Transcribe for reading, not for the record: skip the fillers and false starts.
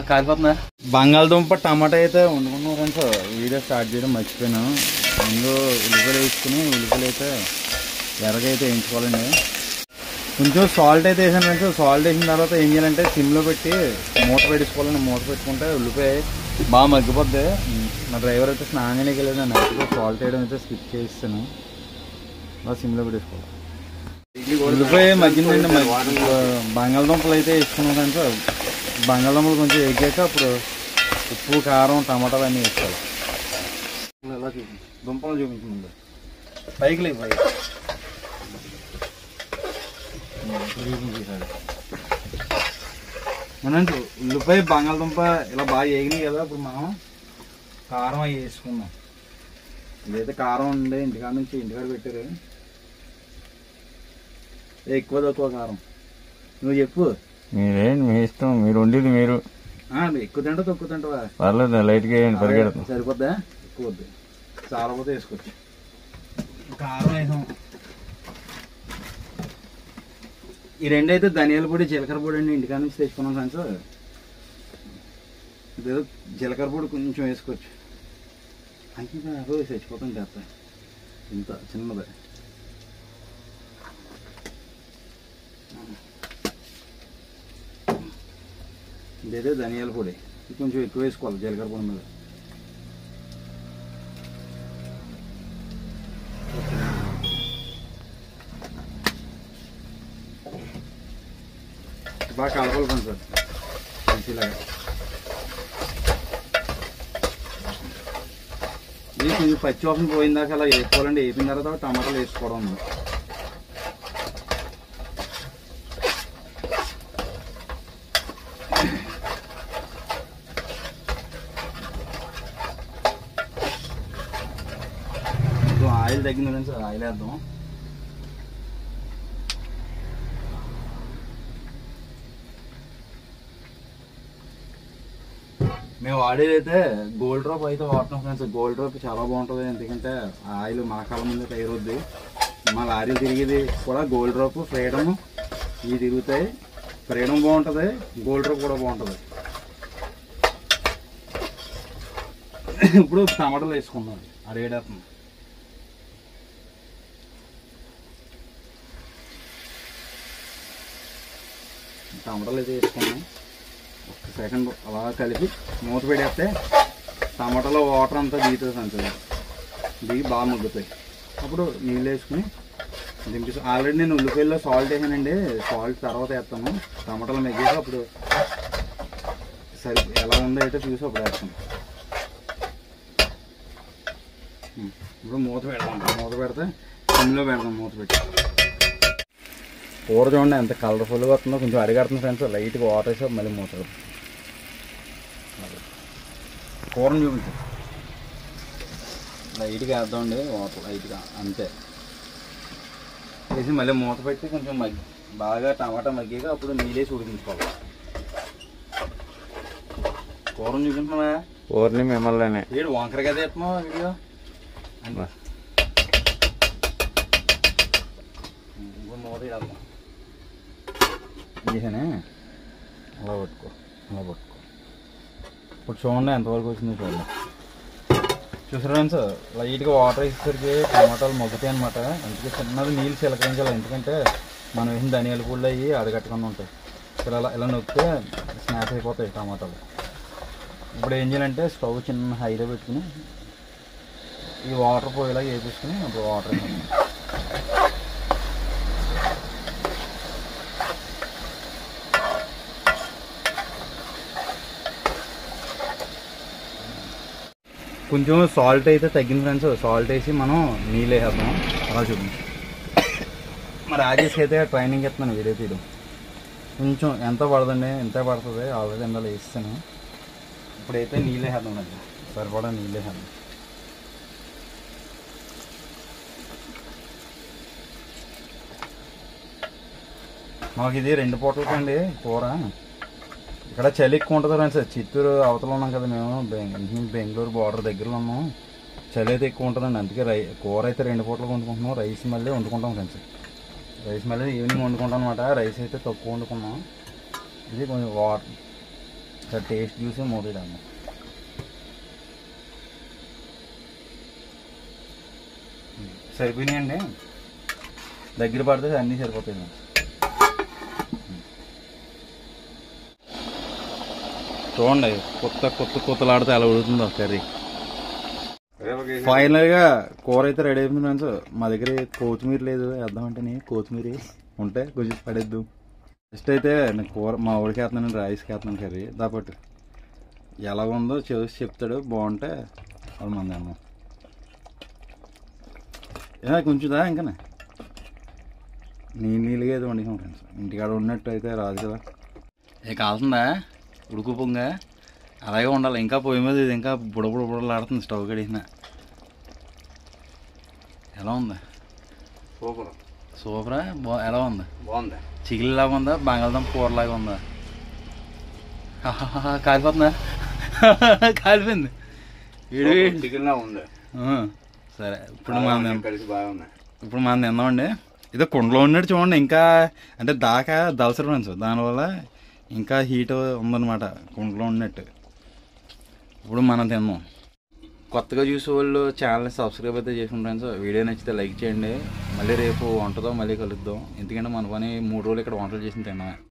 కాలిపోతుందా? బంగాళదుంప టమాటా అయితే వండుకున్నాం friends. Video start చేయడం మర్చిపోయాను. ముందు ఉల్లిపాయలు వేసుకుని ఉల్లిపాయలు అయితే ఎర్రగైతే వేయించుకోవాలండి. కొంచెం సాల్ట్ అయితే వేసాను ఫ్రెండ్స్. సాల్ట్ వేసిన తర్వాత ఏం చేయాలంటే సిమ్లో పెట్టి మూత పెట్టేసుకోవాలండి. మూత పెట్టుకుంటే ఉల్లిపాయ బాగా మగ్గిపోద్ది. మా డ్రైవర్ అయితే స్నానానికి వెళ్ళాడు. నైట్గా సాల్ట్ వేయడం అయితే స్కిప్ చేస్తాను. బాగా సిమ్లో పెట్టేసుకోవాలి. ఉల్లిపాయ మగ్గిందండి. బంగాళదుంపలు అయితే వేసుకున్నాం ఫ్రెండ్స్. బంగాళదుంపలు కొంచెం ఎగ్గాక అప్పుడు ఉప్పు కారం టమాటాలు అన్నీ వేసుకోవాలి. ఇలా చూపించు, దుంపలు చూపించండి. పైకి లేదు పైకి మనం ఉల్లిపాయ బంగాళదుంప ఇలా బాగా వేగినాయి కదా. ఇప్పుడు మనం కారం అవి వేసుకుందాం. ఇదైతే కారం ఉండే ఇంటికాడ నుంచి ఇంటికాడ పెట్టారు. ఎక్కువ తక్కువ కారం నువ్వు చెప్పు. మీరేంటి మీ ఇష్టం, మీరు వండేది మీరు. ఎక్కువ తింటా తక్కువ తింటావా? పర్లేదు, లైట్గా పరిగెడతాం. సరిపోద్దా? ఎక్కువ వద్దు, చాలా పోతే వేసుకోవచ్చు. కారం వేసాం. ఈ రెండైతే ధనియాల పొడి జీలకర్ర పొడి అండి ఇంటికాడ నుంచి తెచ్చుకున్నాం ఫ్రెండ్స్. ఇదేదో జీలకర్ర పొడి కొంచెం వేసుకోవచ్చు. అంటే చచ్చిపోతాం చేస్తా. ఇంత చిన్నది. ఇదైతే ధనియాల పొడి కొంచెం ఎక్కువ వేసుకోవాలి జీలకర్ర పొడి మీద. బాగా కలపాలి ఫ్రెండ్స్ మంచిలాగా. ఇది కొంచెం పచ్చి వాసన పోయిందాక అలా వేసుకోవాలండి. వేపిన తర్వాత టమాటాలు వేసుకోవడం. ఆయిల్ తగ్గింది ఫ్రెండ్స్, ఆయిల్ వేద్దాం. మేము వాడేదైతే గోల్డ్ డ్రాప్ అయితే వాడుతున్నాం ఫ్రెండ్స్. గోల్డ్ డ్రాప్ చాలా బాగుంటుంది. ఎందుకంటే ఆయిల్ మా కాలం ముందు తయారవుద్ది. మా లారీలు తిరిగేది కూడా గోల్డ్ డ్రాప్, ఫ్రీడమ్ ఇవి తిరుగుతాయి. ఫ్రీడమ్ బాగుంటుంది, గోల్డ్ డ్రాప్ కూడా బాగుంటుంది. ఇప్పుడు టమాటాలు వేసుకుందాం. అది వేడేస్తుంది. టమాటాలు అయితే వేసుకున్నాం. ఒక సెకండ్ అలా కలిపి మూత పెడేస్తే టమాటాలో వాటర్ అంతా దిగుతుంది అంతే. దిగి బాగా మగ్గుతాయి. అప్పుడు నీళ్ళు వేసుకుని దింపి. ఆల్రెడీ నేను ఉల్లిపాయల్లో సాల్ట్ వేసానండి. సాల్ట్ తర్వాత వేస్తాను. టమాటాలు మగ్గాక అప్పుడు సరి ఎలా ఉందో అయితే చూసి అప్పుడు వేస్తాను. ఇప్పుడు మూత పెడదాం. మూత పెడితే సిమ్లో పెడదాం. మూత పెట్టి కూర చూడండి ఎంత కలర్ఫుల్గా వస్తుందో. కొంచెం అడిగడుతుంది ఫ్రెండ్స్. లైట్గా వాటర్ వేసి మళ్ళీ మూత కూరని చూపించాం. లైట్గా వేద్దామండి వాటర్ లైట్గా అంతే వేసి మళ్ళీ మూత పెట్టి కొంచెం బాగా టమాటా మగ్గాక అప్పుడు నీళ్ళేసి ఉడికించుకోవాలి. కూరని చూపించుకున్నా. కూరని మిమ్మల్ని వీడు వంకరగా తీస్తున్నావు వీడియో అంటే. ఇంకో మూత వేద్దాం. వేసానే అలా పట్టుకో, అలా పట్టుకో. ఇప్పుడు చూడండి ఎంతవరకు వచ్చిందో చూడండి. చూసారా ఫ్రెండ్స్, లైట్గా వాటర్ వేసేసరికి టమాటాలు మగ్గుతాయి అనమాట. అందుకే చిన్నది నీళ్ళు చిలకరించాలి. ఎందుకంటే మనం వేసిన ధనియాల పొళ్ళు అవి అడగట్టుకుండా ఉంటాయి. ఇలా ఇలా నొక్కితే స్నాప్ అయిపోతాయి టమాటాలు. ఇప్పుడు ఏం చేయాలంటే స్టవ్ చిన్న హైలో పెట్టుకుని ఈ వాటర్ పోయేలాగా వేపించుకుని అప్పుడు వాటర్ వేసాను. కొంచెం సాల్ట్ అయితే తగ్గింది ఫ్రెండ్స్. సాల్ట్ వేసి మనం నీళ్ళు వేసేద్దాం. అలా చూపించి మరి రాజేష్ అయితే ట్రైనింగ్ ఇస్తున్నాను వీడియో తీయడం. కొంచెం ఎంత పడదండి, ఎంత పడుతుంది ఆల్రెడీ ఇందులో వేస్తాను. ఇప్పుడైతే నీళ్ళు వేసేద్దాం. అది సరిపడా నీళ్ళు వేసేద్దాం. మాకు ఇది 2 పూటలకండి కూర. ఇక్కడ చలి ఎక్కువ ఉంటుంది ఫ్రెండ్స్. చిత్తూరు అవతల ఉన్నాం కదా మేము. బెంగళూరు బార్డర్ దగ్గరలో ఉన్నాం. చలి అయితే ఎక్కువ ఉంటుందండి. అందుకే కూర అయితే 2 పూటలకు వండుకుంటున్నాం. రైస్ మళ్ళీ వండుకుంటాం ఫ్రెండ్స్. రైస్ మళ్ళీ ఈవినింగ్ వండుకుంటాం అనమాట. రైస్ అయితే తక్కువ వండుకున్నాం. ఇది కొంచెం సార్ టేస్ట్ చూసి మూడేదమ్మా. సరిపోయినాయండి, దగ్గర పడితే అన్నీ సరిపోతాయి. చూడండి కొత్తలాడితే అలా ఉడుతుందో కర్రీ. ఫైనల్గా కూర అయితే రెడీ అయిపోయింది ఫ్రెండ్స్. మా దగ్గర కొత్తిమీర లేదు, వేద్దామంటే కొత్తిమీర ఉంటే కొంచెం పడేద్దు. జస్ట్ అయితే నేను కూర మా ఊడికి వేస్తున్నాను, రైస్కి వేస్తున్నాను కర్రీ. దాపట్టు ఎలా ఉందో చూసి చెప్తాడు, బాగుంటే అది మంది అమ్మ. కొంచెందా ఇంకా నీళ్ళుగా అయితే వండుతాం ఫ్రెండ్స్. ఇంటికాడ ఉన్నట్టు అయితే రాదు కదా. కాలుతుందా ఉడుకు పొంగ, అలాగే ఉండాలి. ఇంకా పొయ్యి మీద ఇది ఇంకా బుడబుడబుడలాడుతుంది స్టవ్ కడిగిన. ఎలా ఉంది? సూపరా? ఎలా ఉంది? బాగుంది. చికెన్ లాగా ఉందా, బంగాళదుంప కూరలాగా ఉందా? కాలిపోతుందా? కాలిపోయింది. చికెన్ లా ఉంది. సరే ఇప్పుడు మనం తిందామండి. ఇదో కుండలో ఉన్నట్టు చూడండి, ఇంకా అంటే దాకా దలసరి ఫ్రెండ్స్. దానివల్ల ఇంకా హీట్ ఉందన్నమాట కుండలో ఉన్నట్టు. ఇప్పుడు మనం తిందాం. కొత్తగా చూసే వాళ్ళు ఛానల్ని సబ్స్క్రైబ్ అయితే చేసుకుంటాం ఫ్రెండ్స్. వీడియో నచ్చితే లైక్ చేయండి. మళ్ళీ రేపు వంటతో మళ్ళీ కలుద్దాం. ఎందుకంటే మన పని 3 రోజులు ఇక్కడ వంటలు చేసి తిన్నామే.